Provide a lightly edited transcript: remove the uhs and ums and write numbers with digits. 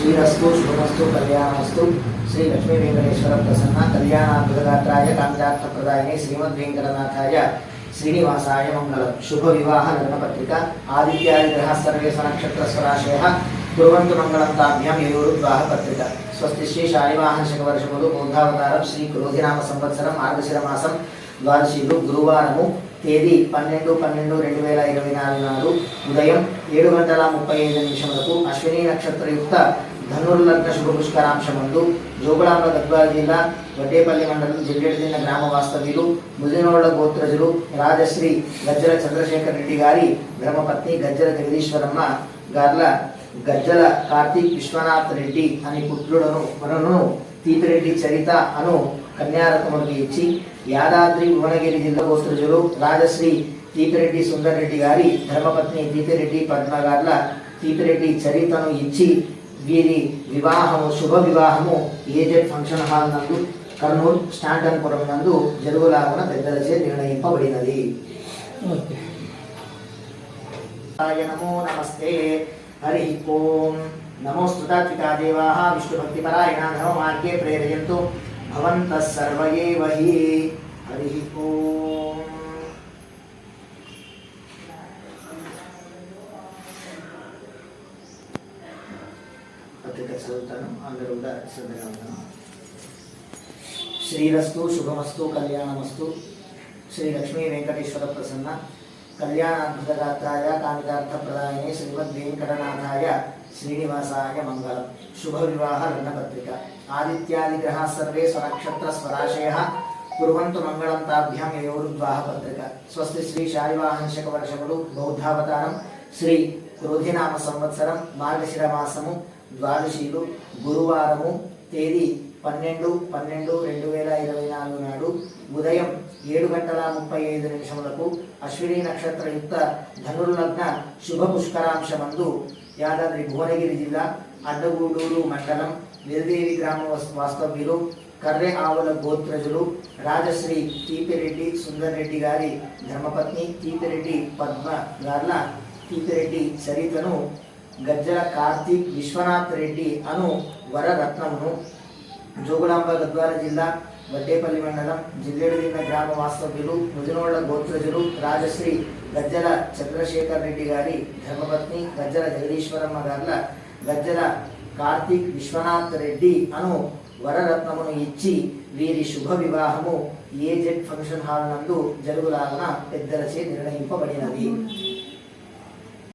श्रीरस्तु शुभमस्तु कल्याणमस्तु श्री लक्ष्मी वेंकटेश्वर प्रसन्न कल्याणाद्भुतगात्राय कामितार्थप्रदायिने श्रीमद्वेंकटनाथाय श्रीनिवासाय मंगलम। शुभ विवाह लग्नपत्रिका आदित्यादि ग्रह सर्वे नक्षत्र स्वराशयः कुर्वन्तु मंगलं ताभ्यां ययोरुद्वाह पत्रिका। स्वस्ति श्री शालिवाहन शकवर्षमुलु बौद्धावतारं श्री क्रोधिनाम संवत्सरं मार्गशिर मासं ద్వాదశిలు గురువారము తేదీ 12/12/2024 నాడు ఉదయం 7:35 అశ్విని నక్షత్రయుక్త ధనుర్లగ్న శుభ పుష్కరాంశమందు జోగులాంబ గద్వాల జిల్లా వడ్డేపల్లి మండలం జిల్లెడిదిన్న గ్రామ వాస్తవ్యులు ముదినోళ్ల గోత్రజులు రాజశ్రీ గజ్జల చంద్రశేఖర్ రెడ్డి గారి ధర్మపత్ని గజ్జల జగదీశ్వరమ్మ గార్ల గజ్జల కార్తీక్ విశ్వనాథ్ రెడ్డి అని పుత్రులను వరుణను తీపిరెడ్డి చరిత అను కన్యారత్నములకు ఇచ్చి యాదాద్రి భువనగిరి జిల్లా గోత్రజులు రాజశ్రీ తీపిరెడ్డి సుందర్ రెడ్డి గారి ధర్మపత్ని తీపిరెడ్డి పద్మ గార్ల తీపిరెడ్డి చరితను ఇచ్చి వీరి వివాహము శుభ వివాహము ఏజెడ్ ఫంక్షన్ హాల్ నందు కర్నూలు స్టాంటన్పురం నందు జరుగులాగున పెద్దలచే నిర్ణయింపబడినది. నమో నమస్తే. హరి ఓం. నమోస్తు తాత్వికా దేవాః విష్ణుభక్తిపరాయణ ధర్మమార్గే ప్రేరయంతు భవంతః సర్వ ఏవ హి. హరి ఓం. పత్రిక చదువుతాను, అందరూ కూడా శ్రద్ధగా ఉంటాను. శ్రీరస్తు శుభమస్తు కళ్యాణమస్తు శ్రీ లక్ష్మీ వెంకటేశ్వర ప్రసన్న కళ్యాణాద్భుతగాత్రాయ కామితార్థప్రదాయనే శ్రీమద్వేంకటనాథాయ శ్రీనివాసాయ మంగళం. శుభ వివాహ లగ్నపత్రిక ఆదిత్యాది గ్రహ సర్వే స్వనక్షత్ర స్వరాశయః కుర్వంతు మంగళం తాభ్యాం యయోరుద్వాహ పత్రిక. స్వస్తి శ్రీ శాలివాహన శకవర్షములు బౌద్ధావతారం శ్రీ క్రోధినామ సంవత్సరం మార్గశిర మాసము ద్వాదశిలు గురువారము తేదీ 12/12/2024 నాడు ఉదయం 7:35 అశ్విని నక్షత్రయుక్త ధనుర్లగ్న శుభ పుష్కరాంశమందు యాదాద్రి భువనగిరి జిల్లా అడ్డగూడూరు మండలం విరదేవి గ్రామ వాస్తవ్యులు కర్రె ఆవుల గోత్రజులు రాజశ్రీ తీపిరెడ్డి సుందర్ రెడ్డి గారి ధర్మపత్ని తీపిరెడ్డి పద్మ గార్ల తీపిరెడ్డి చరితను గజ్జల కార్తీక్ విశ్వనాథ్ రెడ్డి అను వరరత్నమును జోగులాంబ గద్వాల జిల్లా వడ్డేపల్లి మండలం జిల్లెడిదిన్న గ్రామ వాస్తవ్యులు ముదినోళ్ల గోత్రజులు రాజశ్రీ గజ్జల చంద్రశేఖర్ రెడ్డి గారి ధర్మపత్ని గజ్జల జగదీశ్వరమ్మ గార్ల గజ్జల కార్తీక్ విశ్వనాథ్ రెడ్డి అను వరరత్నమును ఇచ్చి వీరి శుభ వివాహము ఏజెడ్ ఫంక్షన్ హాల్ నందు జరుగులాగున పెద్దలచే నిర్ణయింపబడినది.